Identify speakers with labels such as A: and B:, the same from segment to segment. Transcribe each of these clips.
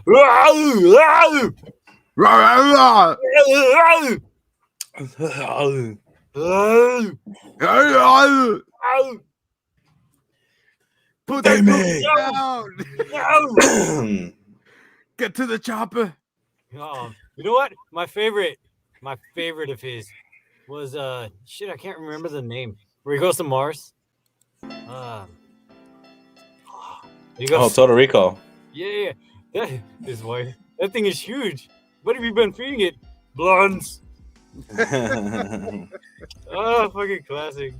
A: Put that
B: Damn
A: down. Get to the chopper.
C: You know what? My favorite of his was shit. I can't remember the name. Where he goes to Mars. He goes,
B: Total Recall.
C: yeah. That is why that thing is huge. What have you been feeding it? Blondes. Oh, fucking classic.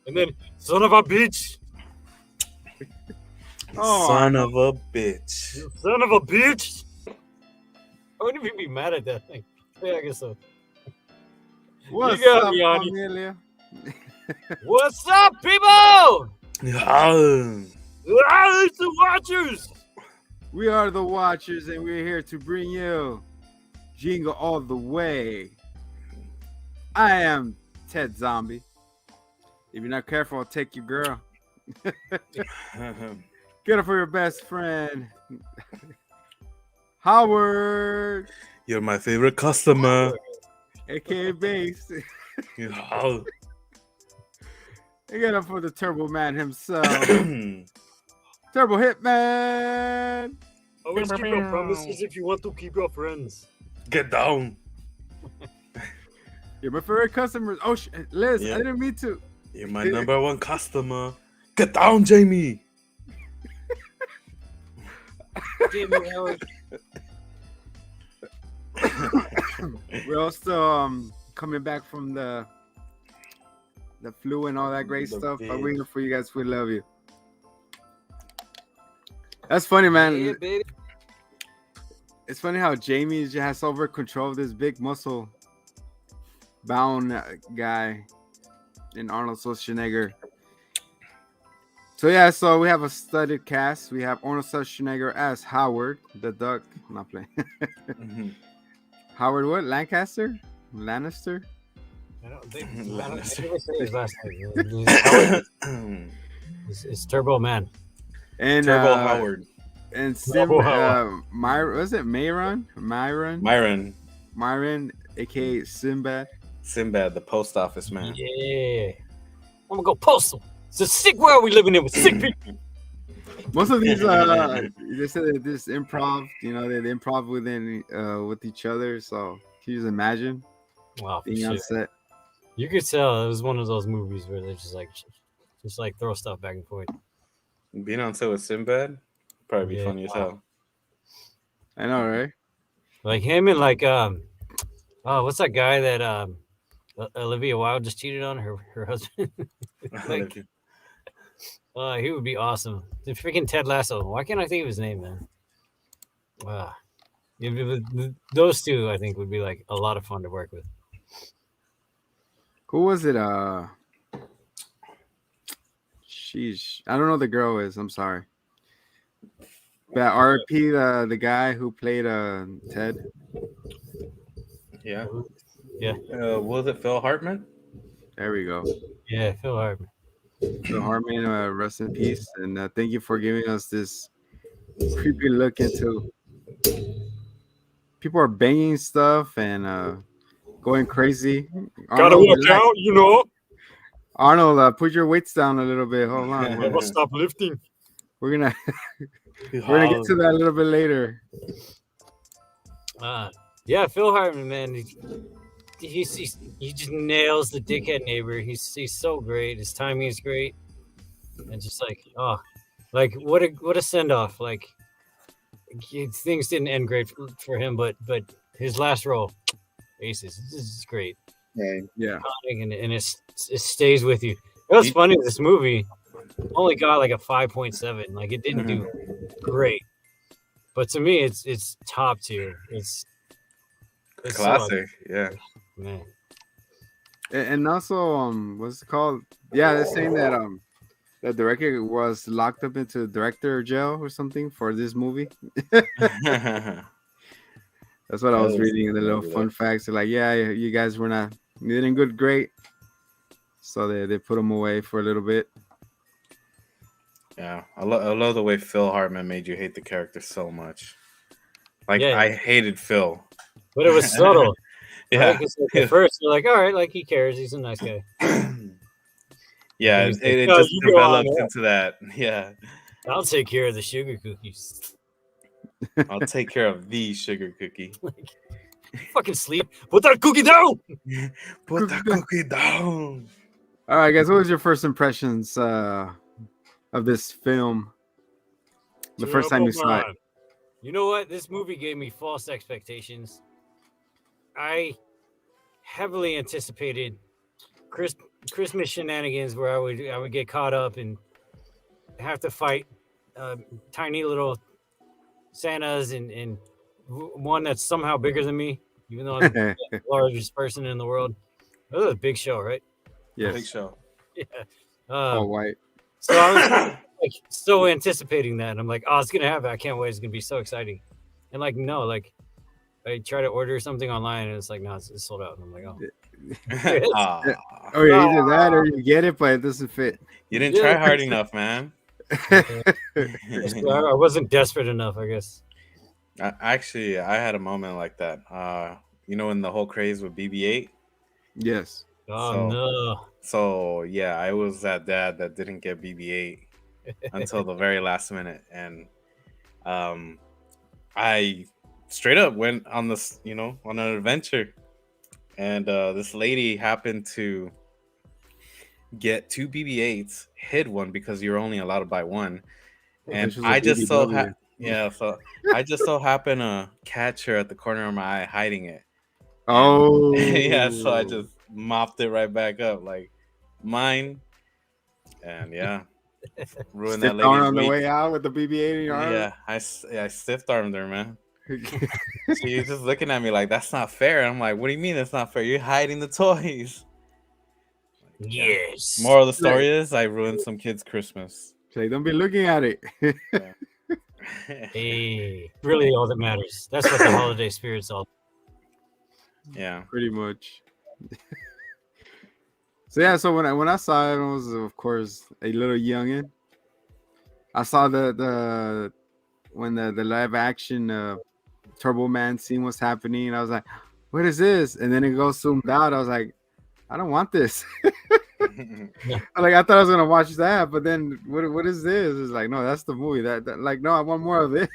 C: And then, son of a bitch.
B: Son of a bitch.
C: You son of a bitch. I wouldn't even be mad at that thing. Yeah, I guess so.
A: What's
C: got
A: up,
C: me, Yanni.
A: familia?
C: What's up, people?
B: Yeah.
C: It's the Watchers.
A: We are the Watchers, and we're here to bring you Jingle All The Way. I am Ted Zombie. If you're not careful, I'll take your girl. Get her for your best friend, Howard.
B: You're my favorite customer.
A: A.K.A. Base.
B: Yeah.
A: I get up for the Turbo Man himself. Turbo Hitman.
C: Always keep your promises if you want to keep your friends.
B: Get down.
A: You're my favorite customers. Oh, Liz,
B: Yeah.
A: I didn't mean to.
B: You're my number one customer. Get down, Jamie.
C: Jamie Howard.
A: We're also coming back from the flu and all that great
B: The
A: stuff.
B: big-
A: But we're here for you guys. We love you. That's funny, man.
C: Yeah, baby.
A: It's funny how Jamie just has over control of this big muscle bound guy in Arnold Schwarzenegger. So yeah, so we have a studded cast. We have Arnold Schwarzenegger as Howard the Duck. I'm not playing. Howard what? Lancaster? Lannister?
C: I don't think I never say his last name. It's Turbo Man.
A: And
B: Turbo Howard.
A: And
C: Turbo Howard.
A: was it Myron, aka Sinbad.
B: Sinbad, the post office man.
C: Yeah. I'm gonna go postal. It's a sick world we living in with sick people.
A: Most of these they said that this improv, they improv within with each other. So can you just imagine
C: Wow, for
A: being on
C: shit.
A: set?
C: You could tell it was one of those movies where they just like throw stuff back and forth.
B: Being on set with Sinbad, probably be
C: Yeah.
B: funny as hell.
A: I know, right?
C: Like him and what's that guy that Olivia Wilde just cheated on her husband? Like, he would be awesome. The freaking Ted Lasso. Why can't I think of his name, man? Wow. Those two, I think, would be like a lot of fun to work with.
A: Who was it? Sheesh, I don't know who the girl is. I'm sorry. But RP, the guy who played Ted.
B: Yeah.
C: Yeah.
B: Was it Phil Hartman?
A: There we go.
C: Yeah, Phil Hartman.
A: So Hartman, rest in peace, and thank you for giving us this creepy look into. People are banging stuff and going crazy.
C: Gotta
A: Arnold,
C: watch
A: relax.
C: out, you know.
A: Arnold, put your weights down a little bit. Hold on.
C: Never stop lifting.
A: We're gonna get to that a little bit later.
C: Yeah, Phil Hartman, man. He just nails the dickhead neighbor. He's so great. His timing is great, and just like what a send off. Like things didn't end great for him, but his last role, aces. This is great.
A: Yeah.
C: And it stays with you. It was funny. This movie only got like a 5.7. Like it didn't do great, but to me, it's top tier. It's
B: classic. Yeah.
C: Man.
A: And also, what's it called? Yeah, they're saying that the director was locked up into director jail or something for this movie. That's what I was reading in the little fun facts. They're like, yeah, you guys were not didn't good great, so they put him away for a little bit.
B: Yeah, I love the way Phil Hartman made you hate the character so much. Like
C: Yeah.
B: I hated Phil.
C: But it was subtle, right?
B: Yeah.
C: Because like, at first you're like, all right, like he cares, he's a nice guy.
B: Yeah,
C: And he's like,
B: it
C: no,
B: just
C: you go on
B: developed
C: up.
B: into that. Yeah,
C: I'll take care of the sugar cookies.
B: I'll take care of the sugar cookie.
C: Like, fucking sleep. Put that cookie down.
B: Put the cookie down.
A: All right, guys. What was your first impressions of this film? The first time you saw it.
C: You know what? This movie gave me false expectations. I heavily anticipated Christmas shenanigans where I would get caught up and have to fight tiny little Santas and one that's somehow bigger than me, even though I'm the largest person in the world. That was a big show, right?
A: Yes.
B: Big show.
C: Yeah.
A: All white.
C: So I was like so anticipating that. And I'm like, oh, it's gonna happen. I can't wait. It's gonna be so exciting. And like, no, like I try to order something online and it's like, no, it's sold out. And I'm like, oh.
A: Oh yeah, either that or you get it, but it doesn't fit.
B: You didn't try hard enough, man.
C: I wasn't desperate enough, I guess.
B: Actually, I had a moment like that. You know, in the whole craze with BB-8.
A: Yes.
C: Oh no.
B: So yeah, I was that dad that didn't get BB-8 until the very last minute, and I straight up went on this, on an adventure, and this lady happened to get 2 BB-8s, hid one because you're only allowed to buy one, and I just so I just so happened to catch her at the corner of my eye hiding it.
A: Oh
B: yeah, so I just mopped it right back up, like mine, and yeah, ruined that lady's
A: on
B: week.
A: the way out with the BB-8 in your arm.
B: Yeah, I stiff armed her, man. She was just looking at me like, that's not fair. I'm like, what do you mean that's not fair? You're hiding the toys.
C: Yes.
B: Moral of the story is I ruined some kids' Christmas.
A: Say, don't be looking at it.
C: Hey, really all that matters. That's what the holiday spirit's all.
B: Yeah,
A: pretty much. So yeah, so when I saw it, I was of course a little youngin. I saw the when the live action Turbo Man scene was happening. I was like, what is this? And then it goes zoomed out. I was like, I don't want this. Like I thought I was gonna watch that, but then what is this? It's like, no, that's the movie. That like, no, I want more of it.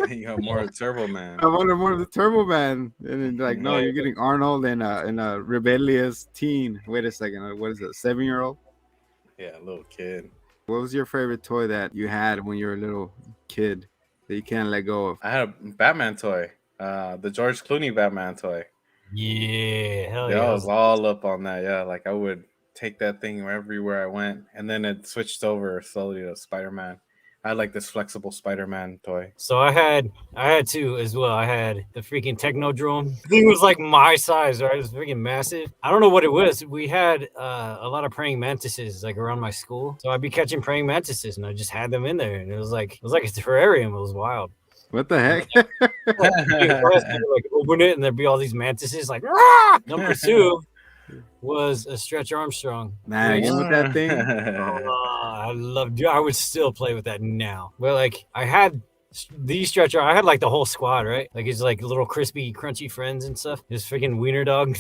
B: You got more of Turbo Man.
A: I wanted more of the Turbo Man. And then like, no, you're getting Arnold and a rebellious teen. Wait a second, what is it? 7-year-old?
B: Yeah, a little kid.
A: What was your favorite toy that you had when you were a little kid that you can't let go of?
B: I had a Batman toy, the George Clooney Batman toy.
C: Yeah, hell
B: yeah. I was all up on that. Yeah, like I would take that thing everywhere I went, and then it switched over slowly to Spider-Man. I had like this flexible Spider-Man toy.
C: So I had two as well. I had the freaking Technodrome. The thing was like my size, right? It was freaking massive. I don't know what it was. We had a lot of praying mantises like around my school, so I'd be catching praying mantises, and I just had them in there, and it was like a terrarium. It was wild.
A: What the heck?
C: Like open it, and there'd be all these mantises. Like Rah! Number 2 was a Stretch Armstrong.
A: Nah, again with that thing.
C: I loved it. I would still play with that now. But like I had these Stretch I had like the whole squad, right? Like it's like little crispy, crunchy friends and stuff. This freaking wiener dog.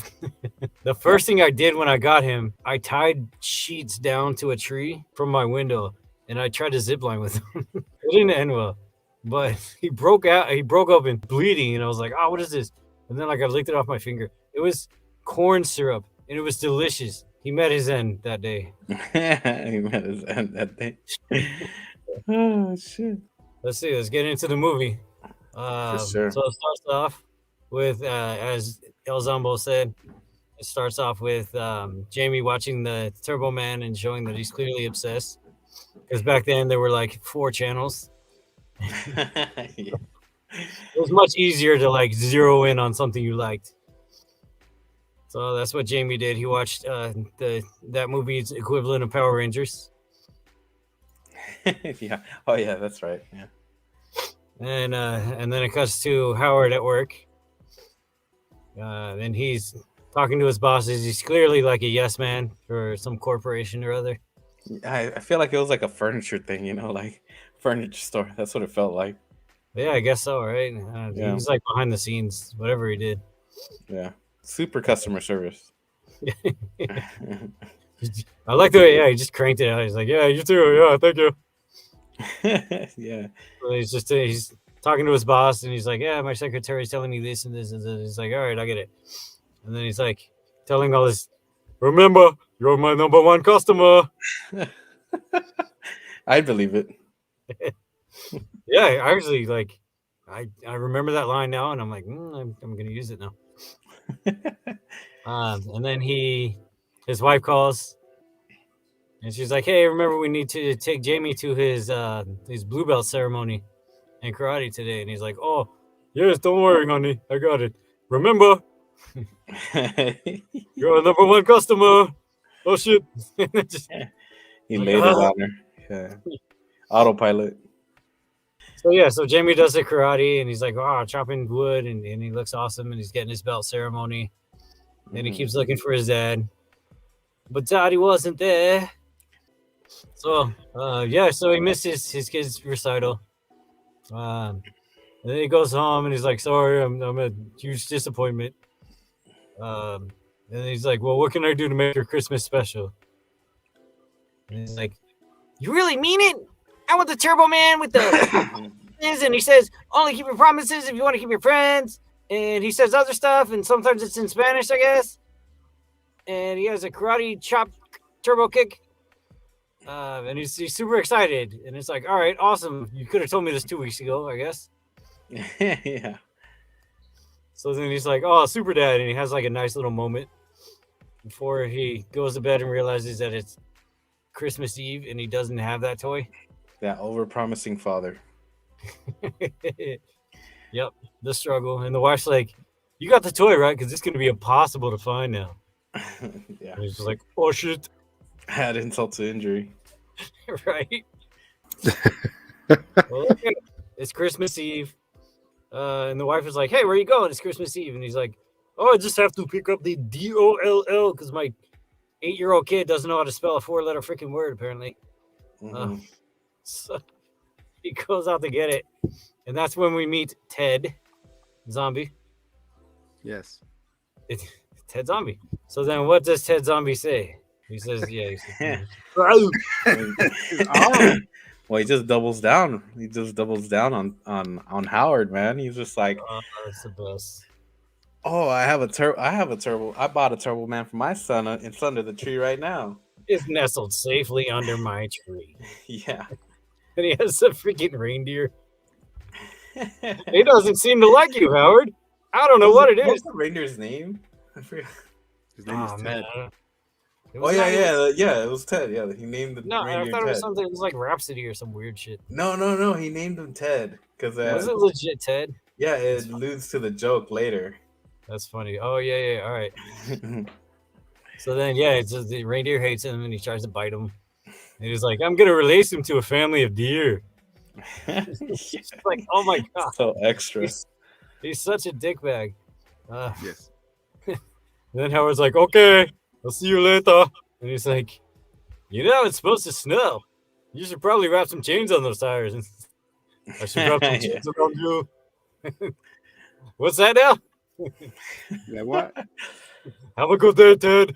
C: The first thing I did when I got him, I tied sheets down to a tree from my window, and I tried to zip line with him. It didn't end well, but he broke open bleeding, and I was like, oh, what is this? And then like I licked it off my finger. It was corn syrup, and it was delicious. He met his end that day.
B: He met his end that day. Oh shit!
C: Let's see. Let's get into the movie.
B: For sure.
C: So it starts off with, as El Zombo said, it starts off with Jamie watching the Turbo Man and showing that he's clearly obsessed. Because back then there were like 4 channels.
B: Yeah.
C: It was much easier to like zero in on something you liked. So that's what Jamie did. He watched that movie's equivalent of Power Rangers.
B: Yeah. Oh yeah, that's right. Yeah.
C: And then it cuts to Howard at work. And he's talking to his bosses. He's clearly like a yes man for some corporation or other.
B: I feel like it was like a furniture thing, like furniture store. That's what it felt like.
C: Yeah, I guess so, right? He
B: Yeah.
C: was like behind the scenes, whatever he did.
B: Yeah. Super customer service.
C: I like the way, he just cranked it out. He's like, yeah, you too. Yeah, thank you.
B: Yeah.
C: So he's talking to his boss, and he's like, yeah, my secretary's telling me this and this and this. He's like, all right, I get it. And then he's like telling all this, remember, you're my number one customer.
B: I believe it.
C: Yeah, I actually like, I remember that line now, and I'm like, I'm gonna use it now. And then his wife calls, and she's like, hey, remember we need to take Jamie to his blue belt ceremony in karate today. And he's like, oh, yes, don't worry, honey, I got it. Remember, you're a number one customer. Oh shit.
B: He
C: Like,
B: laid it on her. Yeah. Autopilot.
C: So Jamie does the karate, and he's like, wow, chopping wood, and he looks awesome, and he's getting his belt ceremony. And he keeps looking for his dad, but Daddy wasn't there. So so he missed his kid's recital. And then he goes home, and he's like, sorry, I'm a huge disappointment. And he's like, well, what can I do to make your Christmas special? And he's like, you really mean it? I want the Turbo Man with the and he says, only keep your promises if you want to keep your friends. And he says other stuff, and sometimes it's in Spanish, I guess. And he has a karate chop turbo kick. And he's super excited. And it's like, all right, awesome. You could have told me this 2 weeks ago, I guess.
B: Yeah.
C: So then he's like, oh, super dad. And he has like a nice little moment before he goes to bed and realizes that it's Christmas Eve and he doesn't have that toy.
B: That over-promising father.
C: Yep, the struggle. And the wife's like, you got the toy, right? Because it's going to be impossible to find now.
B: Yeah.
C: And he's just like, oh, shit.
B: Add insult to injury.
C: Right? Well, okay. It's Christmas Eve. And the wife is like, hey, where are you going? It's Christmas Eve. And he's like, oh, I just have to pick up the DOLL because my 8-year-old kid doesn't know how to spell a 4-letter freaking word, apparently. So he goes out to get it. And that's when we meet Ted Zombie.
A: Yes.
C: It's Ted Zombie. So then what does Ted Zombie say? He says,
B: Well, he just doubles down. He just doubles down on Howard, man. He's just like,
C: that's the best.
B: oh, I have a turbo. I bought a Turbo Man for my son. It's under the tree right now.
C: It's nestled safely under my tree.
B: Yeah.
C: And he has a freaking reindeer. He doesn't seem to like you, Howard. I don't know what it is.
B: What's the reindeer's name? I forgot.
A: His name is Ted.
C: Man.
B: Oh yeah, it was Ted. Yeah, he named the
C: No,
B: reindeer
C: I thought it was
B: Ted.
C: something. It was like Rhapsody or some weird shit.
B: No. He named him Ted because
C: Was it legit Ted?
B: yeah, it alludes to the joke later.
C: That's funny. Oh yeah. All right. So then, it's just the reindeer hates him and he tries to bite him. And he's like, I'm gonna release him to a family of deer. It's like, oh my god,
B: So extra.
C: he's such a dickbag.
A: Yes.
C: And then Howard's like, okay, I'll see you later. And he's like, you know, it's supposed to snow. You should probably wrap some chains on those tires. And I should wrap some chains around you. What's that now?
A: Yeah, what?
C: Have a good day, Ted.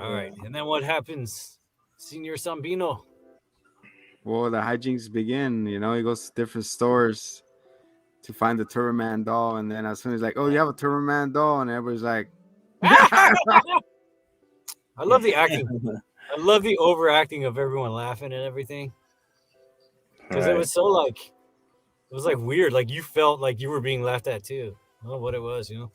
C: All right. And then what happens, Senior Sambino?
A: Well, the hijinks begin. You know, he goes to different stores to find the Turbo Man doll, and then as soon as he's like, "Oh, you have a Turbo Man doll," and everybody's like,
C: I love the acting. I love the overacting of everyone laughing and everything. Because it was so like, it was like weird. Like you felt like you were being laughed at too. I don't know what it was, you know?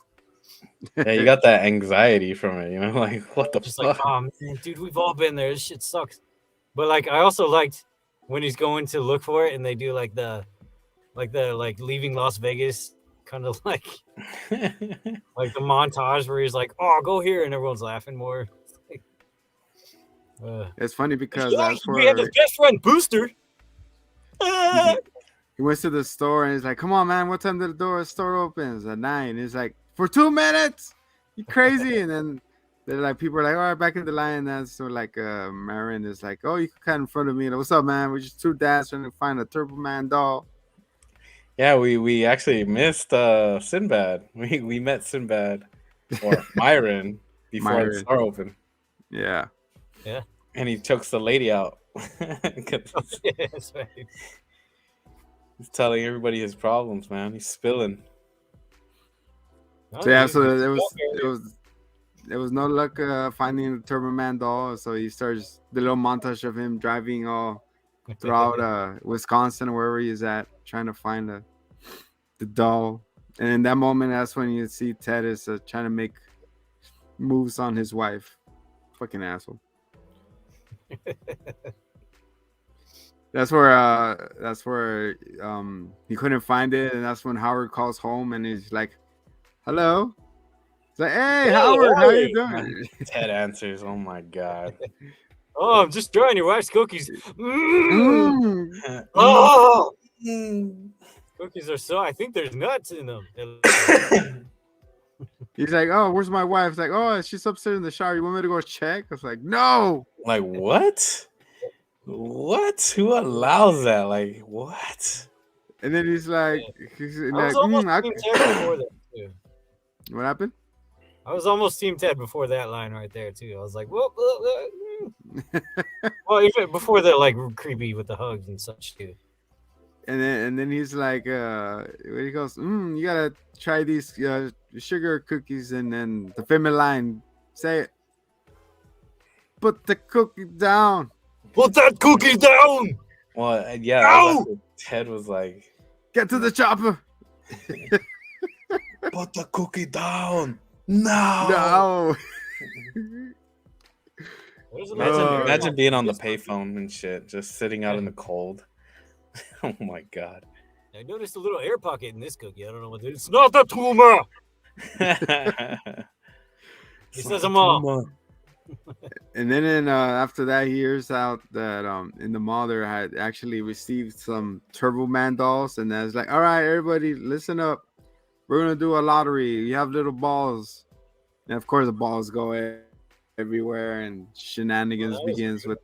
B: Yeah, you got that anxiety from it, you know, like what the
C: Just
B: fuck?
C: like, oh man, dude, we've all been there. This shit sucks. But like, I also liked when he's going to look for it, and they do like the leaving Las Vegas kind of like the montage where he's like, oh, go here, and everyone's laughing more.
A: it's funny because that's
C: we have
A: where
C: his best friend Booster.
A: he went to the store and he's like, "Come on, man, what time did the store opens?" At 9. He's like, "For 2 minutes? You crazy?" And then They're like, people are like, all right, back in the line. That's so like, Marin is like, oh, you can cut in front of me. Like, what's up, man? We're just two dads trying to find a Turbo Man doll.
B: Yeah, we actually missed Sinbad. We met Sinbad or Myron before the
A: Myron.
B: store opened,
A: Yeah.
C: Yeah.
B: and he chokes the lady out. 'Cause
C: That's right.
B: he's telling everybody his problems, man. He's spilling.
A: So yeah, so there was no luck finding the Turbo Man doll. So he starts the little montage of him driving all throughout Wisconsin or wherever he's at, trying to find the doll. And in that moment, that's when you see Ted is trying to make moves on his wife. Fucking asshole. That's where he couldn't find it, and that's when Howard calls home and he's like, "Hello." He's like, "Hey, Howard, how you doing?"
B: Ted answers, "Oh my god."
C: Oh, I'm just trying your wife's cookies.
A: Mm.
C: Oh, cookies are so. I think there's nuts in them.
A: He's like, "Oh, where's my wife?" It's like, "Oh, she's upstairs in the shower. You want me to go check?" I was like, "No."
B: Like, what? What? Who allows that? Like, what?
A: And then he's like,
C: I was almost Team Ted before that too.
A: What happened?
C: I was almost Team Ted before that line right there too. I was like, whoop, whoop, whoop. Well, even before that, like creepy with the hugs and such too.
A: And then he's like, he goes, you gotta try these sugar cookies, and then the family line, say it. Put the cookie down.
C: Put that cookie down.
B: Well, yeah.
C: No!
B: Ted was like,
A: "Get to the chopper."
B: "Put the cookie down." No.
A: No.
B: Imagine being on the payphone and shit, just sitting out in the cold. Oh my god.
C: I noticed a little air pocket in this cookie. I don't know what it is. It's not a tumor. He says them all.
A: And then after that, he hears out that in the mall there had actually received some Turbo Man dolls, and that's like, all right, everybody, listen up. We're gonna do a lottery. You have little balls, and of course the balls go everywhere, and shenanigans begins with.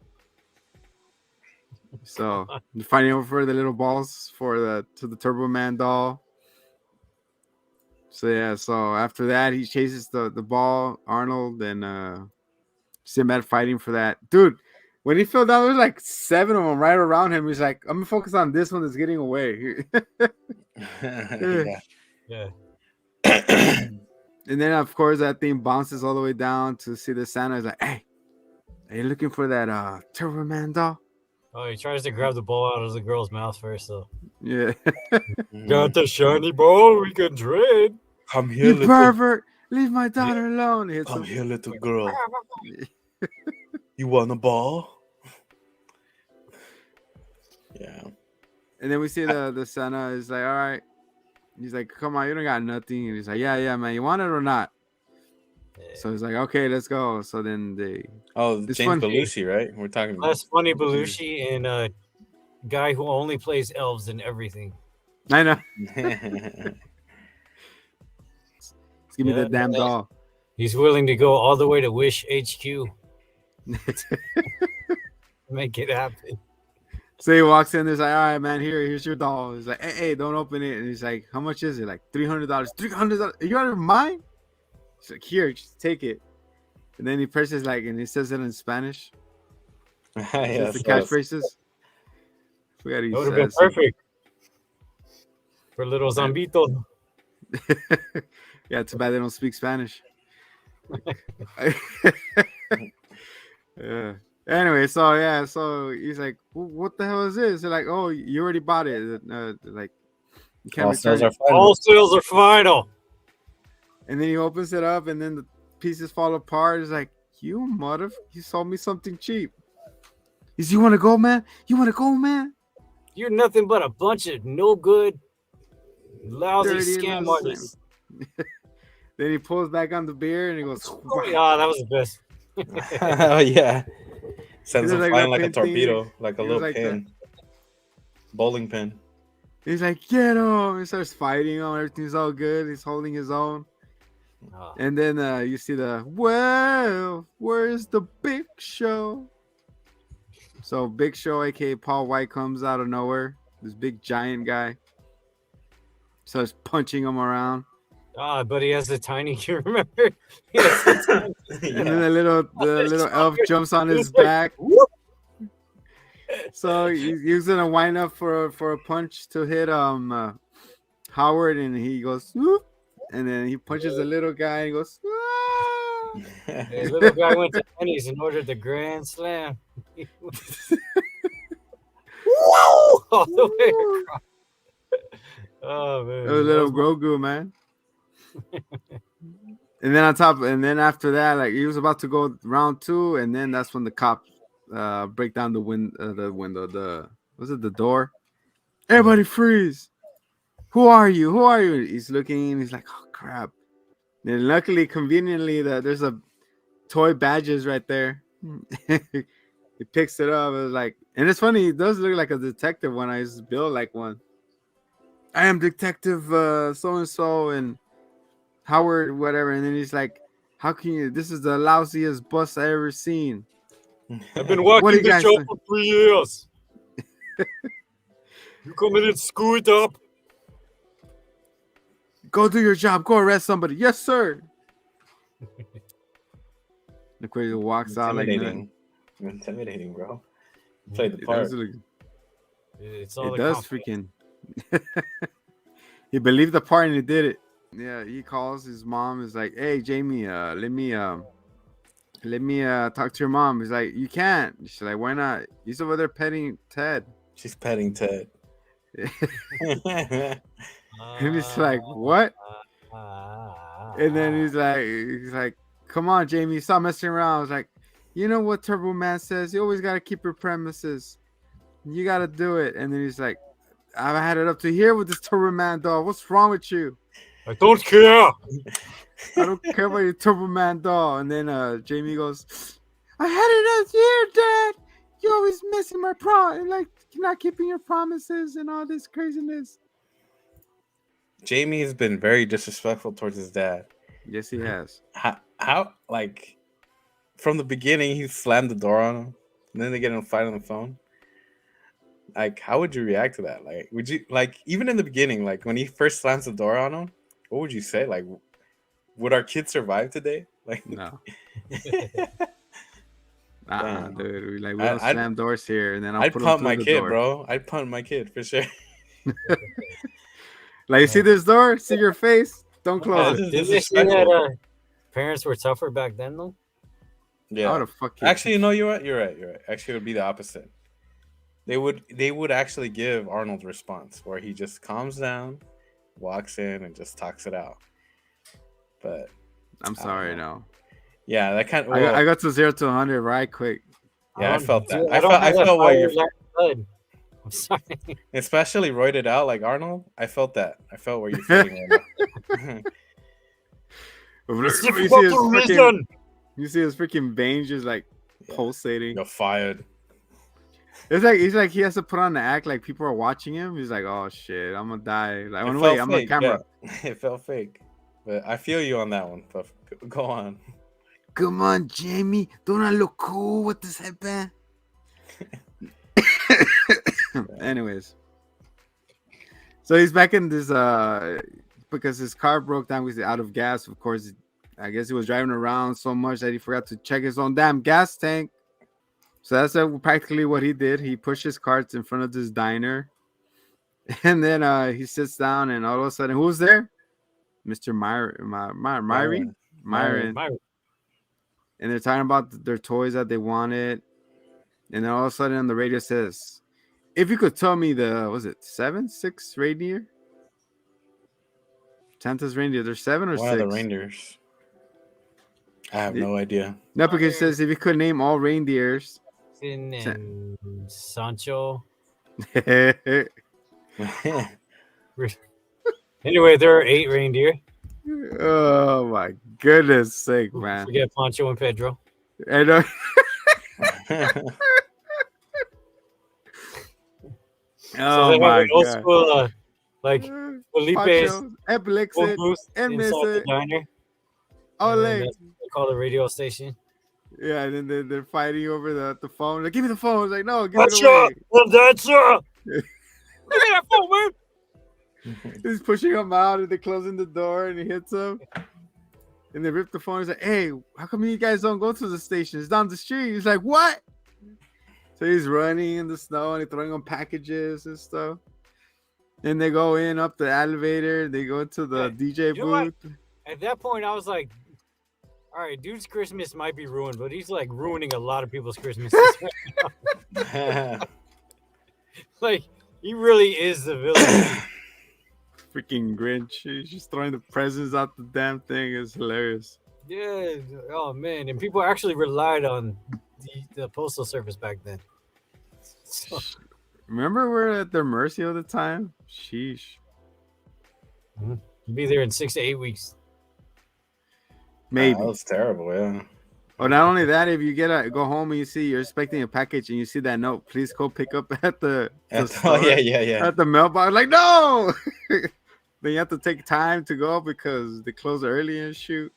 A: So you're fighting over the little balls to the Turbo Man doll. So yeah, so after that he chases the ball, Arnold, and Sinbad fighting for that. Dude, when he fell down, there's like 7 of them right around him. He's like, I'm gonna focus on this one that's getting away.
C: Yeah.
A: And then of course that thing bounces all the way down to see the Santa. Is like, hey, are you looking for that Turbo Man doll?
C: Oh, he tries to grab the ball out of the girl's mouth first, though.
A: Yeah.
C: Got the shiny ball we can trade.
B: Come here,
A: You
B: little
A: pervert. Leave my daughter alone.
B: Come here, little girl. You want a ball? Yeah.
A: And then we see the Santa is like, all right. He's like, come on, you don't got nothing. And he's like, yeah, man, you want it or not?
C: Yeah.
A: So he's like, okay, let's go. So then they.
B: James Belushi, right? We're talking about.
C: That's funny, Belushi, and a guy who only plays elves and everything.
A: I know. Give me that damn doll.
C: He's willing to go all the way to Wish HQ. Make it happen.
A: So he walks in. There's like, all right, man, here's your doll. He's like, hey, don't open it. And he's like, how much is it? Like $300. $300. You out of mind? He's like, here, just take it. And then he presses and he says it in Spanish.
B: Yeah,
A: the catchphrases. That
C: would have been perfect for little Zambito.
A: Yeah, too bad they don't speak Spanish. Yeah. Anyway, so he's like, "What the hell is this?" They're like, "Oh, you already bought it. Like, you can't return it."
C: All sales are final.
A: And then he opens it up, and then the pieces fall apart. He's like, "You sold me something cheap." He's, "You want to go, man? You want to go, man?
C: You're nothing but a bunch of no good, lousy
A: Dirty
C: scam artists."
A: Then he pulls back on the beer and he goes,
C: "Oh, that was the best."
B: Oh yeah, sends him
A: like
B: flying
A: that
B: like a
A: pin thing.
B: torpedo, like a
A: He was
B: little
A: like
B: pin, bowling pin.
A: He's like, "Get him!" He starts fighting him. Everything's all good. He's holding his own.
C: Oh.
A: And then you see well, where's the Big Show? So Big Show, aka Paul White, comes out of nowhere. This big giant guy starts punching him around.
C: Ah, but he has the tiny. You remember? He has the tiny.
A: And then
B: Yeah.
A: the little elf jumps on his
C: It's like,
A: back.
C: whoop.
A: So he's gonna wind up for a punch to hit Howard, and he goes whoop, and then he punches the little guy and he goes. "Ah!"
C: The little guy went to Penny's and ordered the Grand Slam. All the way across. Oh man,
A: It was little Grogu, man. And then after that, like he was about to go round 2, and then that's when the cops break down the window, the door. Everybody freeze! Who are you? Who are you? He's looking. He's like, oh crap! And luckily, conveniently, there's a toy badges right there. He picks it up. It was like, and it's funny. He does look like a detective when I just build like one. I am Detective so and so and Howard, whatever. And then he's like, how can you? This is the lousiest bus I ever seen.
C: I've been
A: What do
C: working
A: you
C: the
A: guys
C: job
A: think?
C: for 3 years. You come in and screw it up.
A: Go do your job. Go arrest somebody. Yes, sir. The crazy walks out like nothing.
B: Intimidating, bro. Played the
A: It
B: part.
A: does,
C: It's all
A: it
C: the
A: does
C: confidence.
A: freaking. He believed the part and he did it. Yeah, he calls his mom. Is like, hey, Jamie, let me talk to your mom. He's like, you can't. She's like, why not? He's over there petting Ted.
B: She's petting Ted.
A: And he's like, what? And then he's like, come on, Jamie, stop messing around. I was like, you know what Turbo Man says? You always gotta keep your premises. You gotta do it. And then he's like, I've had it up to here with this Turbo Man doll. What's wrong with you?
C: I don't care.
A: I don't care about your Turbo Man doll. And then Jamie goes, I had it up here, Dad. You always missing my like you're not keeping your promises and all this craziness.
B: Jamie has been very disrespectful towards his dad.
A: Yes, he has.
B: How like from the beginning he slammed the door on him, and then they get in a fight on the phone. Like, how would you react to that? Like, would you like even in the beginning, like when he first slams the door on him, what would you say? Like, would our kids survive today? Like,
A: No.
B: Damn.
A: Dude. We don't slam doors here, and then
B: I'd
A: put
B: punt
A: him
B: my
A: through the
B: kid,
A: door.
B: bro. I'd punt my kid for sure.
A: Like, you see this door? See your face? Don't close it.
B: This is
C: Did you see
B: disrespectful.
C: that parents were tougher back then, though?
A: I
B: Yeah.
A: would have fucking.
B: Actually, no, you're right. Actually, it would be the opposite. They would actually give Arnold response where he just calms down, walks in, and just talks it out. But
A: I'm sorry, no.
B: yeah, that kind of.
A: I got to 0 to 100 right quick.
B: Yeah, I felt that.
C: Dude,
B: I
C: don't
B: felt
C: have that
B: what
C: fire
B: you're,
C: in that blood. I'm sorry.
B: especially roided out like Arnold. I felt that. I felt where you're feeling right now.
C: It's
A: You
C: difficult to reason.
A: you see his freaking veins just like
B: Yeah.
A: pulsating.
B: You're fired.
A: It's like he has to put on the act like people are watching him. He's like, oh shit, I'm gonna die. Like,
B: It
A: wait,
B: felt
A: I'm on
B: fake,
A: camera.
B: yeah. It felt fake, but I feel you on that one. But go on.
A: Come on, Jamie. Don't I look cool with this headband? Anyways, so he's back in this because his car broke down because he's out of gas. Of course, I guess he was driving around so much that he forgot to check his own damn gas tank. So that's practically what he did. He pushed his carts in front of this diner, and then he sits down, and all of a sudden, who's there? Mr. Myron. And they're talking about their toys that they wanted. And then all of a sudden on the radio says, if you could tell me was it 6 reindeer? Santa's reindeer. There's 7 or 6?
B: Why are the reindeers? I have no idea.
A: No, because it says if you could name all reindeers.
C: And Sancho. Anyway, there are 8 reindeer.
A: Oh my goodness sake, man.
C: Forget Pancho and Pedro.
A: I know.
C: So they have an old school, like Felipe's
A: Pancho, Eblixit,
C: booth inside the
A: Emissit.
C: diner. And then
A: Ole.
C: they call the radio station.
A: Yeah, and then they're fighting over the phone. Like, give me the phone. It's like, no, give
C: That's
A: it away.
C: That's Give me that phone, man.
A: He's pushing him out, and they're closing the door, and he hits him. And they rip the phone. He's like, hey, how come you guys don't go to the station? It's down the street. He's like, what? So he's running in the snow, and he's throwing on packages and stuff. And they go in up the elevator. They go to the DJ
C: you know what?
A: booth.
C: At that point, I was like, all right, dude's Christmas might be ruined, but he's like ruining a lot of people's Christmases right now. Like, he really is the villain.
A: Freaking Grinch. He's just throwing the presents out the damn thing. It's hilarious.
C: Yeah. Oh, man. And people actually relied on the postal service back then. So,
A: Remember, we're at their mercy all the time? Sheesh.
C: you'll be there in 6 to 8 weeks.
A: Maybe.
B: That was terrible, yeah.
A: Oh, not only that, if you go home and you see you're expecting a package and you see that note, please go pick up at the store,
B: yeah.
A: at the mailbox. Like, no. Then you have to take time to go because they close early and shoot.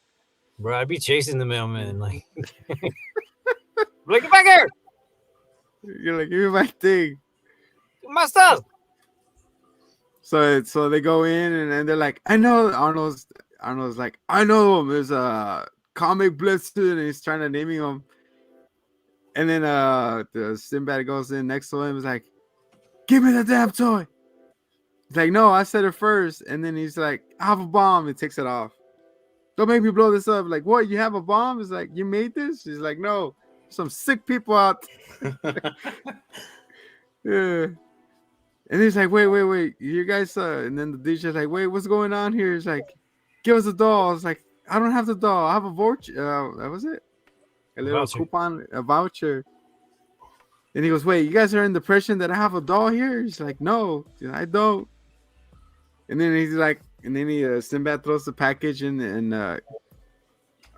C: Bro, I'd be chasing the mailman. Like, get back here.
A: You're like, give me my thing.
C: My stuff.
A: So they go in and they're like, I know. Arnold's like, I know him. There's a comic blister, and he's trying to name him. And then the Sinbad goes in next to him. He's like, give me the damn toy. He's like, no, I said it first. And then he's like, I have a bomb. He takes it off. Don't make me blow this up. Like, what? You have a bomb? He's like, you made this? He's like, no. Some sick people out. Yeah. And he's like, wait. You guys, and then the DJ's like, wait, what's going on here? He's like, give us a doll. I was like, I don't have the doll. I have a voucher. What was it? A little
C: voucher.
A: coupon, a voucher. And he goes, wait, you guys are in the impression that I have a doll here? He's like, no, I don't. And then he's like, and then Sinbad throws the package in, and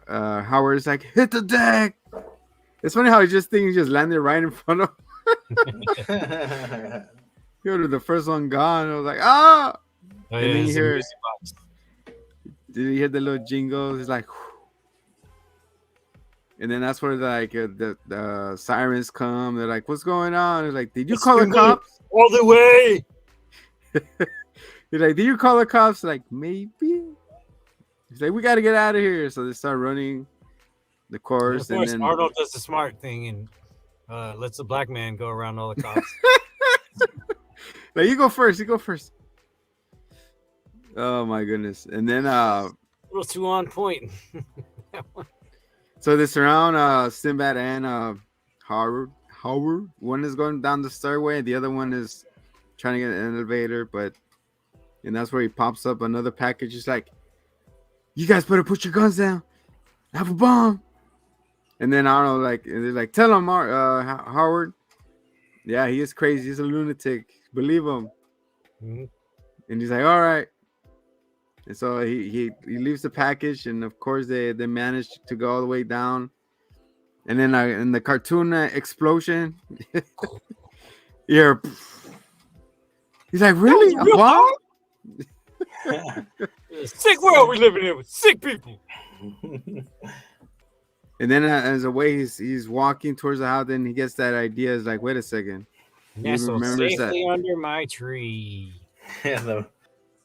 A: Howard's like, hit the deck. It's funny how things just landed right in front of him. The first one gone. I was like, ah.
C: Oh,
A: And
C: yeah,
A: then you
C: it's a
A: hear,
C: music box.
A: did you hear the little jingle? It's like, whew. And then that's where the sirens come. They're like, what's going on? They're like, did you call the cops?
C: All the way.
A: He's like, did you call the cops? Like, maybe. He's like, we got to get out of here. So they start running the course.
C: Of course,
A: and then
C: Arnold does the smart thing and lets the black man go around all the cops.
A: like, you go first. Oh, my goodness. And then
C: A little too on point.
A: so they surround Sinbad and Howard. One is going down the stairway. The other one is trying to get an elevator. And that's where he pops up another package. He's like, you guys better put your guns down. I have a bomb. And then Arnold, they're like, tell him, Howard. Yeah, he is crazy. He's a lunatic. Believe him.
C: Mm-hmm.
A: And he's like, all right. And so he leaves the package, and of course they manage to go all the way down. And then in the cartoon explosion, he's like, really? A bomb?
C: Sick world we living in with sick people.
A: And then as a way he's walking towards the house, then he gets that idea. It's like, wait a second.
C: Nestled
A: remembers
C: safely under my tree.
B: Yeah,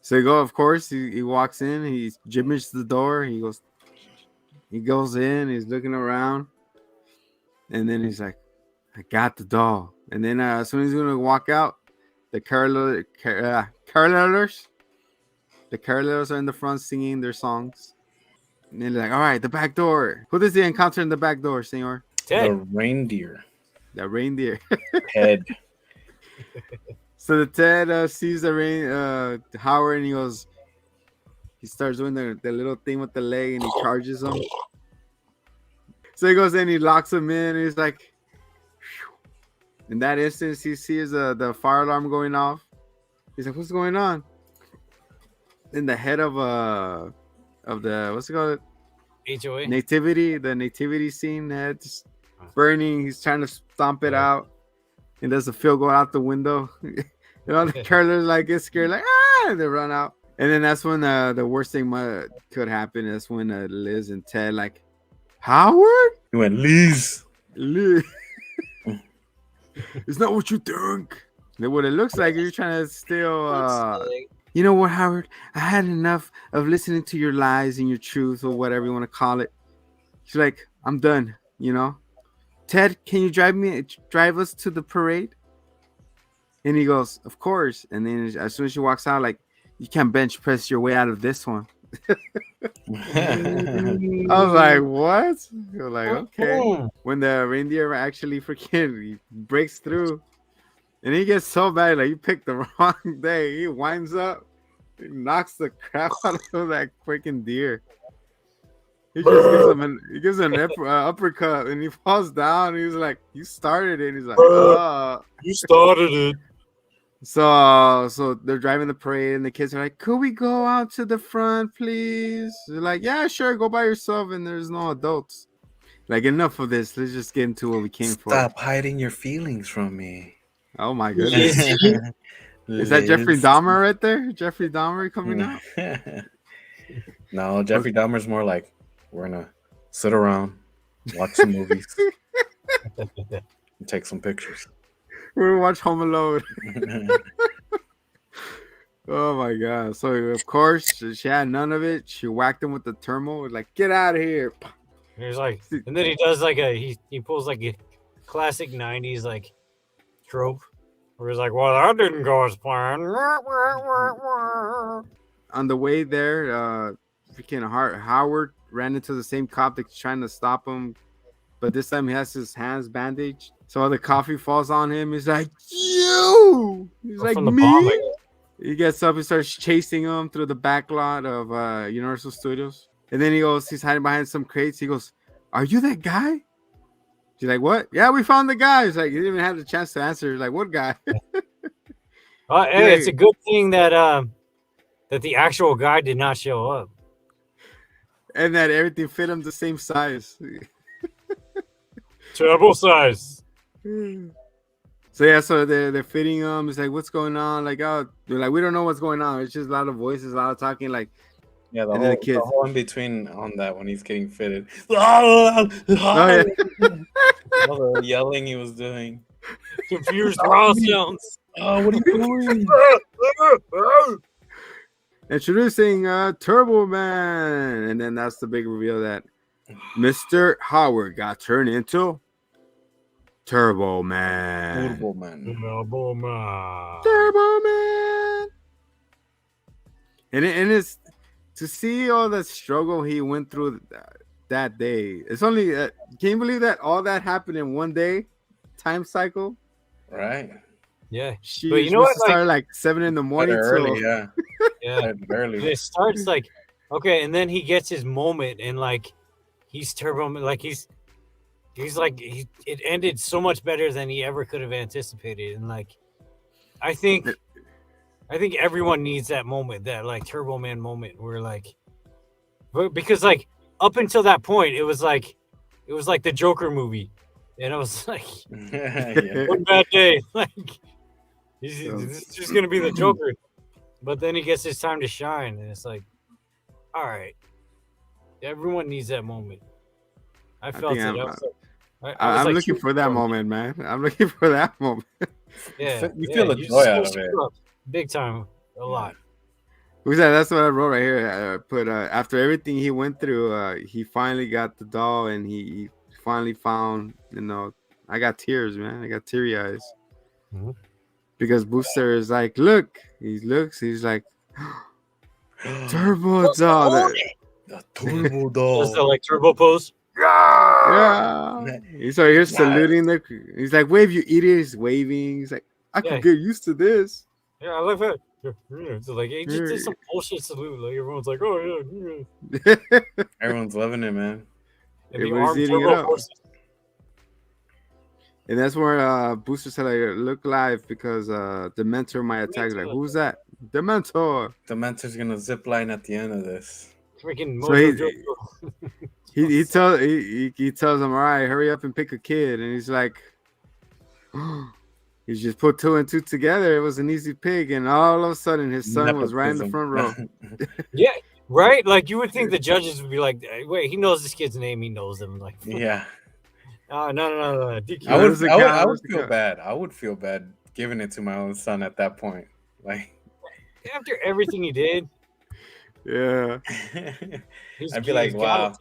A: So he of course, he walks in, he jimmers the door, he goes in, he's looking around, and then he's like, I got the doll. And then as soon as he's gonna walk out, the carolers are in the front singing their songs. And they're like, all right, the back door. Who does he encounter in the back door, senor?
C: Ted.
B: the reindeer
A: The reindeer.
B: head.
A: So the Ted sees Howard, and he starts doing the little thing with the leg, and he charges him. So he goes in, he locks him in, and he's like, phew. In that instance, he sees the fire alarm going off. He's like, what's going on? In the head of the, what's it called?
C: HOA.
A: The nativity scene, head's burning. He's trying to stomp it out. And there's a field go out the window. And all the carolers get scared, like, ah, and they run out. And then that's when the worst thing could happen. Is when Liz and Ted like, Howard?
B: He went, Liz.
A: Liz. It's not what you think. What it looks like, you're trying to steal. You know what, Howard? I had enough of listening to your lies and your truth, or whatever you want to call it. She's like, I'm done. You know, Ted, can you drive us to the parade? And he goes, of course. And then as soon as she walks out, like, you can't bench press your way out of this one. I was like, what? You're like, okay. When the reindeer actually freaking breaks through, and he gets so bad, like, you picked the wrong day. He winds up, he knocks the crap out of that freaking deer. He just gives him an uppercut, and he falls down. And he's like, "You started it." And he's like, "Oh,
C: you started it."
A: So they're driving the parade, and the kids are like, "Could we go out to the front, please?" They're like, "Yeah, sure, go by yourself." And there's no adults. Like, enough of this. Let's just get into what we came for.
B: Stop hiding your feelings from me.
A: Oh my goodness! Is that Jeffrey Dahmer right there? Jeffrey Dahmer coming out?
B: No, Jeffrey Dahmer's more like, we're gonna sit around, watch some movies, and take some pictures.
A: We're gonna watch Home Alone. Oh my god! So of course she had none of it. She whacked him with the thermal. Like, get out of here!
C: And he's like, and then he does like he pulls like a classic '90s like trope, where he's like, "Well, that didn't go as planned."
A: On the way there, freaking Howard ran into the same cop that's trying to stop him, but this time he has his hands bandaged. So the coffee falls on him. He's like, "You!" He's like, "Me?" Bomb, he gets up and starts chasing him through the back lot of Universal Studios. And then he's hiding behind some crates. He goes, "Are you that guy?" She's like, "What?" "Yeah, we found the guy." He's like, he didn't even have the chance to answer. He's like, "What guy?"
C: Hey, it's a good thing that that the actual guy did not show up.
A: And that everything fit him the same size.
C: Terrible size.
A: So yeah, so they're fitting him. It's like, what's going on? Like, oh, they're like, we don't know what's going on. It's just a lot of voices, a lot of talking. Like,
B: yeah, the whole in between on that when he's getting fitted.
A: Oh, yeah.
B: All the yelling he was doing.
C: Confused raw sounds.
B: Oh, what are you doing?
A: Introducing Turbo Man, and then that's the big reveal that Mr. Howard got turned into Turbo Man.
B: Turbo Man.
C: Turbo Man.
A: Turbo Man. And it's to see all the struggle he went through that day. It's only can you believe that all that happened in one day? Time cycle.
B: Right.
C: Yeah.
A: But you know what? Started like 7 a.m.
B: Early, yeah.
C: Yeah.
B: Early.
C: It starts like, okay, and then he gets his moment, and like he's Turbo, like he's like it ended so much better than he ever could have anticipated, and like I think everyone needs that moment, that like Turbo Man moment, where like, because like up until that point it was like the Joker movie, and I was like, one bad day, like he's just gonna be the Joker, but then he gets his time to shine, and it's like, all right, everyone needs that moment. I felt it.
A: I'm like, looking for that moment, man. I'm looking for that moment.
C: Yeah,
B: you feel the joy out of it.
C: Big time, a lot.
A: That's what I wrote right here. I put after everything he went through, he finally got the doll, and he finally found. I got tears, man. I got teary eyes because Booster is like, look. He looks. He's like, Turbo doll.
B: The Turbo doll.
C: Just like Turbo pose.
A: Yeah. He's right here saluting he's like, wave, you idiots, waving. He's like, I can get used to this.
C: Yeah, I love it. So like, he just did some bullshit salute. Like everyone's like, oh yeah.
B: Everyone's loving it, man.
A: Everybody's eating it up. And that's where Booster said, like, look live because Dementor might attack. Like, who's that? Dementor.
B: Dementor's gonna zip line at the end of this.
C: Freaking
A: so he tells him, all right, hurry up and pick a kid. And he's like, He just put 2 and 2 together. It was an easy pick, and all of a sudden his son was right in the front row.
C: Yeah, right. Like you would think the judges would be like, "Wait, he knows this kid's name. He knows them." Like,
B: Yeah.
C: oh no. DQ.
B: I would feel bad. I would feel bad giving it to my own son at that point. Like
C: after everything he did.
A: Yeah.
B: I'd be like, wow.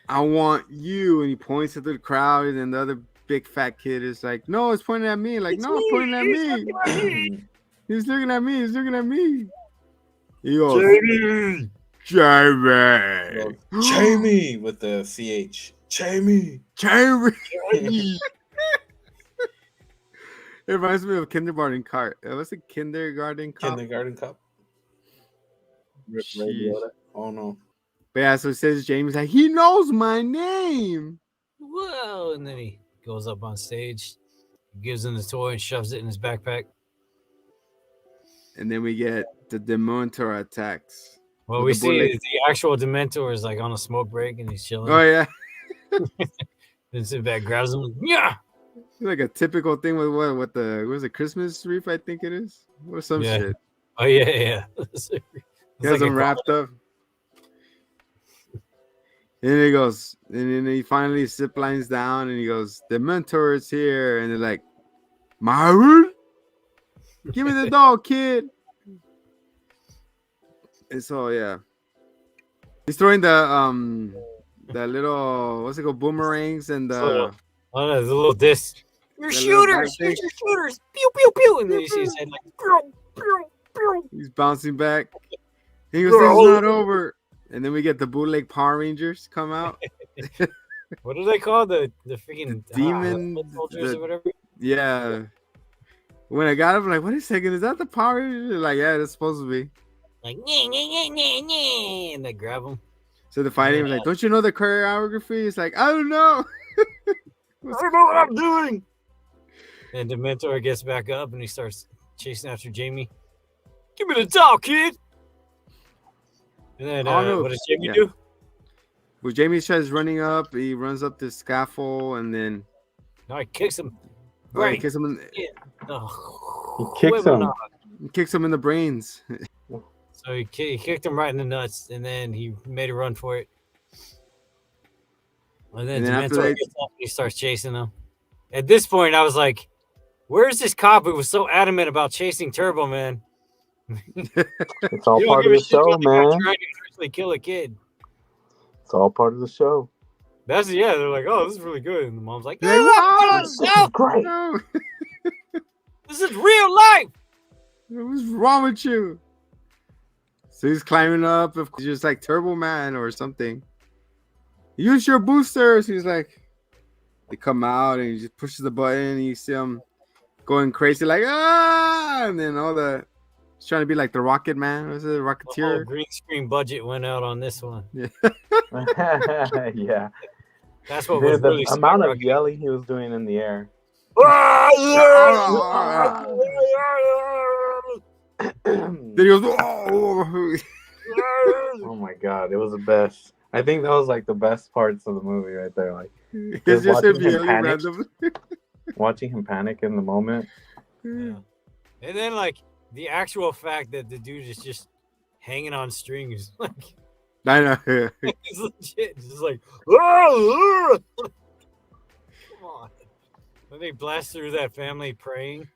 A: I want you, and he points to the crowd, and the other big fat kid is like, no, it's pointing at me. Like, it's no, it's pointing at me. He's looking at me. He's looking at me. He goes, Jamie.
B: Jamie with the CH. Jamie.
A: It reminds me of kindergarten cart. What's a kindergarten cup?
B: Kindergarten cup. Oh no.
A: But yeah, so it says Jamie's like, he knows my name.
C: Whoa. And then he goes up on stage, gives him the toy and shoves it in his backpack.
A: And then we get the Dementor attacks.
C: Well, we see the actual Dementor is like on a smoke break and he's chilling.
A: Oh, yeah.
C: Then sit back, grabs him. Yeah.
A: Like a typical thing with what was it, Christmas wreath, I think it is? Or some shit.
C: Oh, yeah.
A: He has them wrapped up. And then he goes, and then he finally zip lines down and he goes, the mentor is here. And they're like, Maru? Give me the dog, kid. And so, yeah. He's throwing the little, what's it called, boomerangs and the
C: little disc. Your shooters, shoot your shooters. Pew, pew, pew. And then you see his head like, pew, pew, pew.
A: He's bouncing back. He goes, it's not over. And then we get the bootleg Power Rangers come out.
C: What do they call the freaking
A: demon
C: soldiers or whatever?
A: Yeah. When I got up, I'm like, wait a second, is that the Power Rangers? Like, yeah, it's supposed to be.
C: Like, nah, and they grab them.
A: So the fighting was like, don't you know the choreography? It's like, I don't know.
C: I don't know what I'm doing. And the mentor gets back up and he starts chasing after Jamie. Give me the dog, kid. And then what does Jamie do?
A: Well, Jamie starts running up. He runs up the scaffold and then.
C: No, he kicks him.
A: Right. He kicks him in,
B: He kicks him
A: in the brains.
C: So he kicked him right in the nuts, and then he made a run for it. And then Dementor gets up and he starts chasing him. At this point, I was like, where's this cop who was so adamant about chasing Turbo Man?
D: It's all part of the show, man.
C: Trying to actually kill a kid.
D: It's all part of the show.
C: They're like, oh, this is really good. And the mom's like,
A: wow,
D: this is great.
A: No.
C: This is real life.
A: What's wrong with you? So he's climbing up, just like Turbo Man or something. Use your boosters. He's like, they come out and he just pushes the button and you see him going crazy, like, and then he's trying to be like the Rocket Man. Was it the Rocketeer?
C: The green screen budget went out on this one.
D: Yeah.
C: That's what was really
D: the amount of yelling he was doing in the air.
A: Then he goes,
D: oh my god, it was the best. I think that was like the best parts of the movie right there. Like watching him panic in the moment.
C: Yeah. And then like the actual fact that the dude is just hanging on strings, like
A: I know.
C: he's legit just like come on. When they blast through that family praying.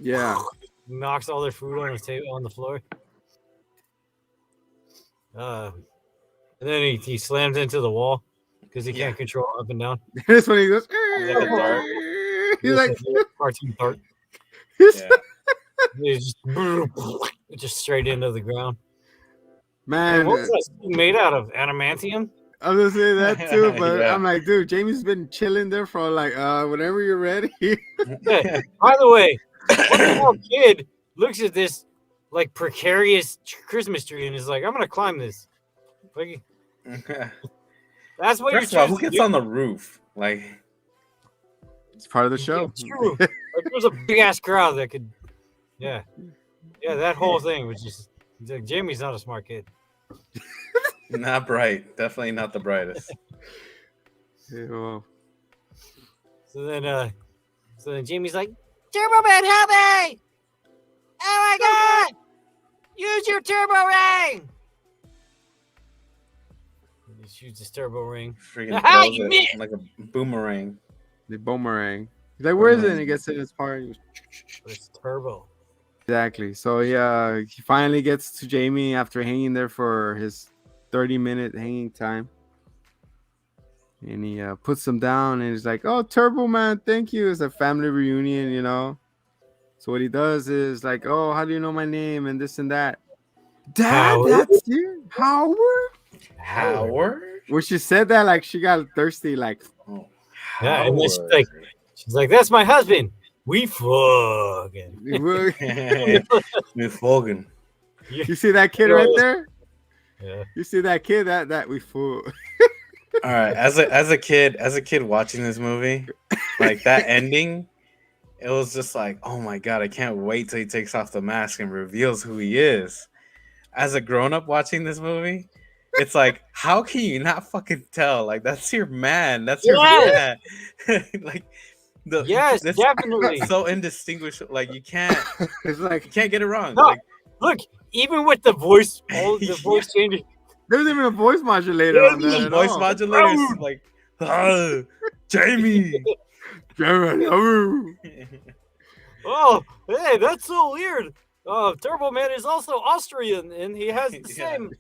A: Yeah.
C: Knocks all their food on the table on the floor. And then he slams into the wall because he can't control up and down.
A: That's when he goes. He's like
C: cartoon dart. He's just straight into the ground.
A: Man,
C: what was that made out of? Adamantium?
A: I was gonna say that too, but I'm like, dude, Jamie's been chilling there for like whenever you're ready.
C: Yeah. By the way, what little kid looks at this like precarious Christmas tree and is like, I'm gonna climb this. Like, that's what
B: First
C: you're.
B: Of all, who gets on the roof? Like,
A: it's part of the show.
C: It's true. Like, there's a big ass crowd that could. Yeah. That whole thing was just. Like, Jamie's not a smart kid.
B: Not bright. Definitely not the brightest.
A: Yeah, well.
C: So then Jamie's like, Turbo Man, help me! Oh my god! Use your turbo ring! He shoots his turbo ring.
B: Freaking
C: Aha,
B: throws
C: you
B: it
C: missed!
B: like a boomerang.
A: The boomerang. He's like, where is it? And
B: Boomerang.
A: he gets in his part.
C: But it's turbo.
A: Exactly. So he finally gets to Jamie after hanging there for his 30-minute hanging time. And he puts him down and he's like, oh, Turbo Man, thank you. It's a family reunion, you know. So what he does is like, oh, how do you know my name and this and that? Dad,
C: Howard?
A: that's you? Howard?
B: Howard?
A: When she said that, like she got thirsty, like
B: Oh,
C: Yeah, and then she's
B: Howard.
C: like, that's my husband. We fucking.
B: Miss Fogan.
A: you see that kid right there?
C: Yeah.
A: You see that kid? That we fool.
B: All right, as a kid watching this movie, like that ending, it was just like, oh my god, I can't wait till he takes off the mask and reveals who he is. As a grown up watching this movie, it's like, how can you not fucking tell? Like that's your man. That's your man. Like
C: Yes,
B: that's
C: definitely.
B: so indistinguishable. Like you can't
A: It's
B: get it wrong.
C: No.
B: Like
C: Look, even with the voice, all the voice changing.
A: There's even a voice modulator on that.
B: the
A: at
B: voice
A: all.
B: modulator is like, Jamie.
C: Oh, hey, that's so weird. Turbo Man is also Austrian, and he has the same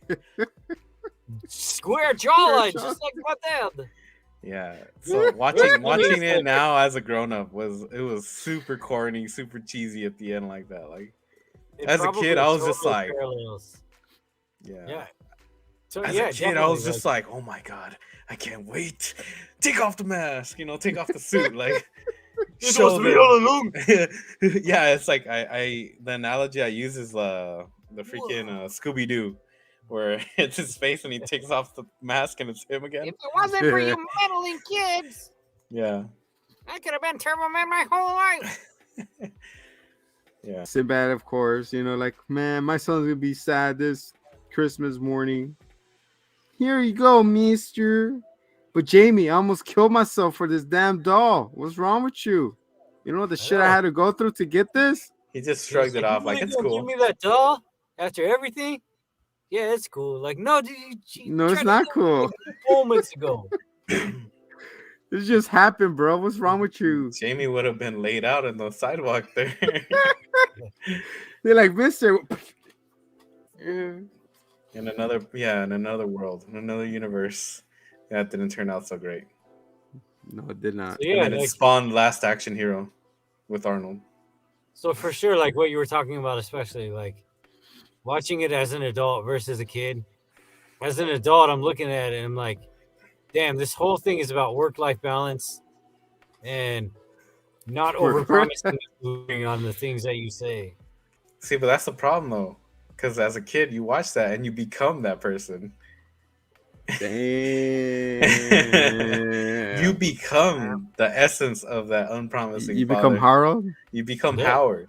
C: square jawline, just like my dad.
B: Yeah. So watching it now as a grown up was super corny, super cheesy at the end like that. Like as a kid, I was just like,
C: yeah. So,
B: as a kid, I was just like, oh my god, I can't wait. Take off the mask, take off the suit, like.
C: It was me all along.
B: Yeah, it's like the analogy I use is the freaking Scooby Doo, where it's his face and he takes off the mask and it's him again.
C: If it wasn't for you meddling kids,
B: Yeah.
C: I could have been Turbo Man my whole life.
B: Yeah.
A: Sinbad, of course, like, man, my son's gonna be sad this Christmas morning. Here you go, mister. But Jamie, I almost killed myself for this damn doll. What's wrong with you? You know the shit I had to go through to get this?
B: He just shrugged it off like it's cool.
C: Give me that doll after everything? Yeah, it's cool. Like, no, dude,
A: no, it's not cool.
C: Moments ago.
A: This just happened, bro. What's wrong with you?
B: Jamie would have been laid out in the sidewalk there.
A: They're like, mister.
B: In another world, in another universe. That didn't turn out so great.
A: No, it did not.
C: So, yeah,
B: and then it spawned Last Action Hero with Arnold.
C: So for sure, like what you were talking about, especially like watching it as an adult versus a kid. As an adult, I'm looking at it and I'm like, damn, this whole thing is about work-life balance and not over-promising on the things that you say.
B: See, but that's the problem though. Because as a kid, you watch that and you become that person.
A: Damn.
B: You become the essence of that unpromising.
A: You become Harold.
B: You become Howard.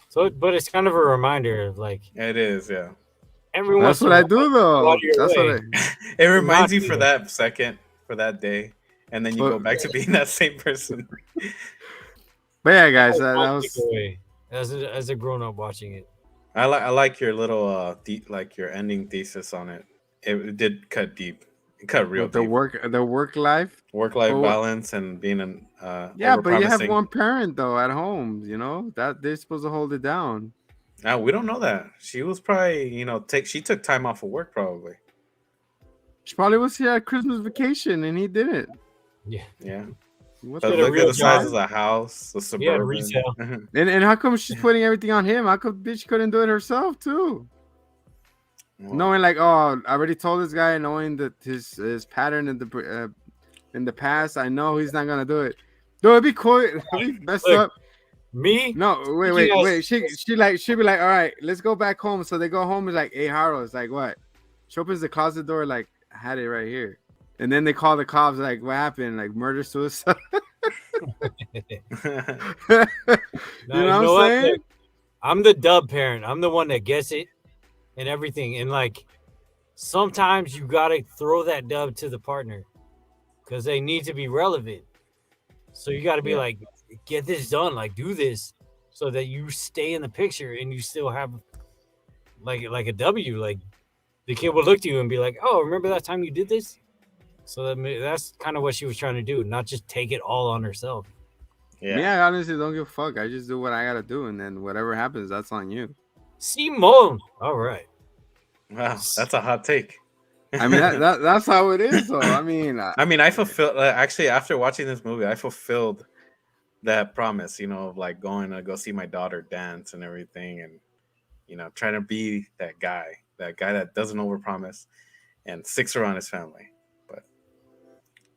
C: So, but it's kind of a reminder of like
B: it is, yeah.
C: Everyone.
A: That's what I do though. That's
B: what it reminds you for that second, for that day, and then you go back to being that same person.
A: But yeah, guys, that was
C: as a grown up watching it.
B: I like your little your ending thesis on it. It did cut deep. It cut real deep.
A: The work life
B: balance and being an
A: yeah, but you have one parent though at home, that they're supposed to hold it down.
B: Now we don't know that. She was probably, she took time off of work probably.
A: She probably was here at Christmas vacation and he didn't.
B: Yeah.
A: Look
B: at the size of the house, the suburban.
C: Yeah, retail.
A: and how come she's putting everything on him? How come bitch couldn't do it herself too? Well, knowing like, oh, I already told this guy, knowing that his pattern in the past, I know he's not gonna do it. No, it'd be cool. It'd be messed up.
C: Me?
A: No, wait. She'd be like, all right, let's go back home. So they go home and like, hey, Harold, it's like what? She opens the closet door, like, I had it right here. And then they call the cops, like, what happened? Like murder, suicide. You know what I'm saying?
C: I'm the dub parent. I'm the one that gets it and everything. And like sometimes you gotta throw that dub to the partner because they need to be relevant. So you got to be
B: Yeah.
C: like, get this done, like do this, so that you stay in the picture and you still have like a W. Like the kid will look to you and be like, "Oh, remember that time you did this?" So that's kind of what she was trying to do, not just take it all on herself.
A: Me,
B: Yeah.
A: I honestly don't give a fuck. I just do what I gotta do, and then whatever happens, that's on you.
C: Simone, all right.
B: Wow, that's a hot take.
A: I mean, that's how it is, though. I mean,
B: I mean, I fulfilled actually after watching this movie, I fulfilled that promise, of like going to go see my daughter dance and everything, and trying to be that guy that doesn't overpromise and sticks around his family.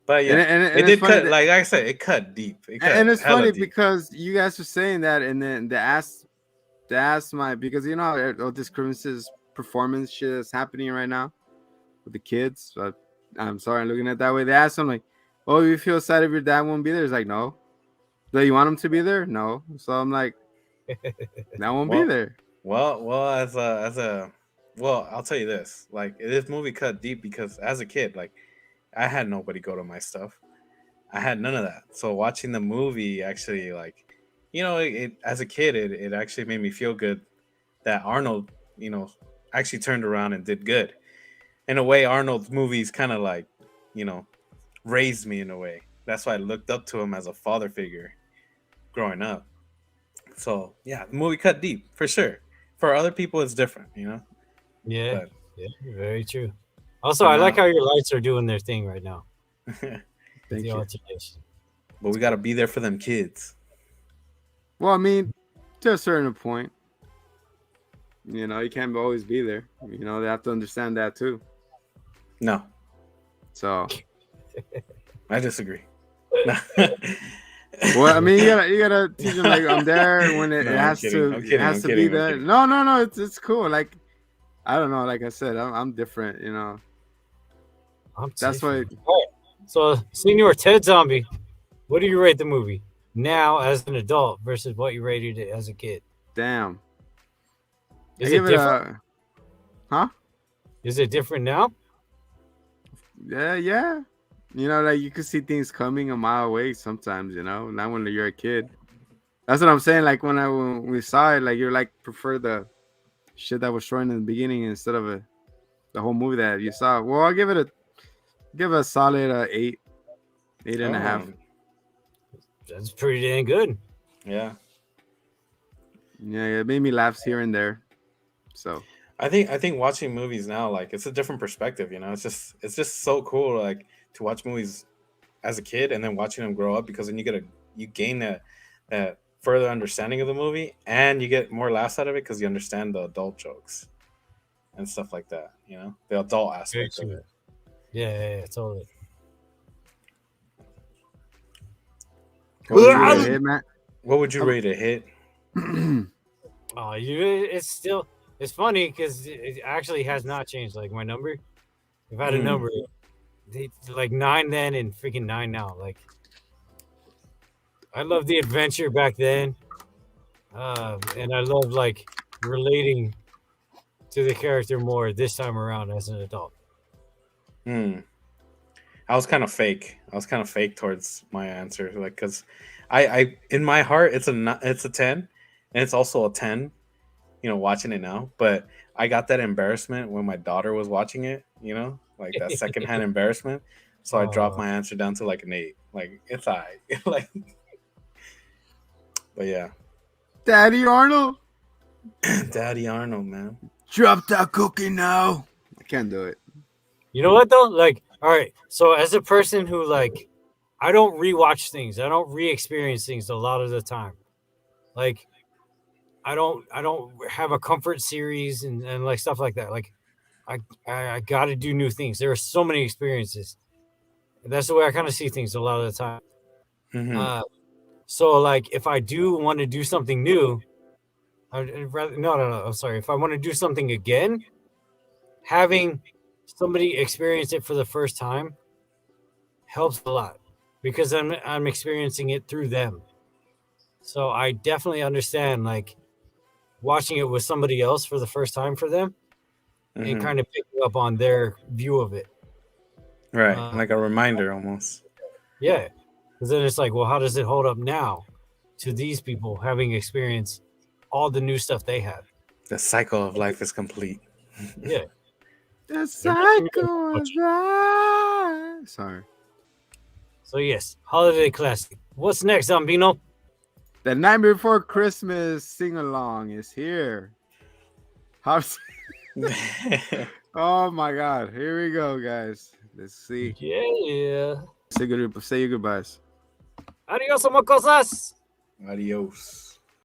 B: But yeah,
A: and
B: it
A: it's
B: did
A: funny
B: cut. Like I said, it cut deep. It cut
A: and it's
B: hella
A: funny
B: deep.
A: because you guys were saying that, and then the ass might, because all this Christmas performance shit that's happening right now with the kids. So I'm sorry, I'm looking at it that way. They asked him like, "Oh, you feel sad if your dad won't be there?" It's like, "No." Do you want him to be there? No. So I'm like, "That won't be
B: Well,
A: there."
B: well, well, I'll tell you this. Like this movie cut deep because as a kid, like I had nobody go to my stuff. I had none of that. So watching the movie actually, like, it as a kid, it actually made me feel good that Arnold, actually turned around and did good. In a way, Arnold's movies kind of like, raised me in a way. That's why I looked up to him as a father figure growing up. So yeah, the movie cut deep for sure. For other people, it's different,
C: Yeah,
B: But
C: yeah, very true. Also,
B: but
C: I like
B: now,
C: how your lights are doing their thing right now.
A: Thank
C: The
A: you.
C: alternation.
B: but we gotta be there for them kids.
A: Well, I mean, to a certain point, you can't always be there. They have to understand that too.
B: No,
A: So,
B: I disagree.
A: well, I mean, you gotta teach them like I'm there when it,
B: No,
A: it
B: I'm
A: has
B: kidding.
A: to
B: I'm
A: it
B: kidding.
A: has
B: I'm
A: to be
B: kidding. I'm
A: there.
B: kidding.
A: No, it's cool. Like I don't know. Like I said, I'm different.
C: I'm
A: That's why.
C: different. All right. So, Senior Ted Zombie, what do you rate the movie now as an adult versus what you rated it as a kid?
A: Damn.
C: Is
A: I
C: it
A: give it
C: different?
A: huh?
C: Is it different now?
A: Yeah. Like you could see things coming a mile away sometimes. Not when you're a kid. That's what I'm saying. Like when we saw it, like you're like prefer the shit that was showing in the beginning instead of the whole movie that you saw. Well, I'll give it a solid 8 and a half.
B: Oh,
C: That's pretty dang good.
B: yeah.
A: Yeah, it made me laugh here and there. So
B: I think watching movies now, like it's a different perspective. It's just so cool, like to watch movies as a kid and then watching them grow up because then you gain that further understanding of the movie and you get more laughs out of it because you understand the adult jokes and stuff like that. The adult
C: Very
B: aspect of
C: true.
B: it.
C: Yeah, totally.
A: what would you rate a hit, Matt?
B: What would you rate a hit?
C: Oh, it's funny because it actually has not changed. Like my number, if I had a number, like 9 then and freaking 9 now. Like I love the adventure back then, and I love like relating to the character more this time around as an adult.
B: I was kind of fake. Towards my answer, like because I in my heart it's a 10, and it's also a 10. Watching it now, but I got that embarrassment when my daughter was watching it. Like that secondhand embarrassment. So I dropped my answer down to like an 8. Like it's alright. Like, but yeah,
A: Daddy Arnold,
B: Daddy Arnold, man.
A: drop that cookie now. I can't do it.
C: You know what though? Like, all right. So as a person who like, I don't rewatch things. I don't re-experience things a lot of the time. Like, I don't have a comfort series and like stuff like that. Like, I got to do new things. There are so many experiences. That's the way I kind of see things a lot of the time.
B: Mm-hmm.
C: So like, if I do want to do something new, I'd rather no. I'm sorry. If I want to do something again, having somebody experience it for the first time helps a lot because I'm experiencing it through them. So I definitely understand like watching it with somebody else for the first time for them and kind of picking up on their view of it.
B: Right, like a reminder almost.
C: Yeah. Because then it's like, well, how does it hold up now to these people having experienced all the new stuff they have?
B: The cycle of life is complete.
C: Yeah.
A: The cycle of life. Sorry.
C: So yes, holiday classic. What's next, Zambino?
A: The Night Before Christmas sing along is here. How's Oh my God! Here we go, guys. Let's see.
C: Yeah.
A: Say your goodbyes.
C: Adios, amocosas.
B: Adios.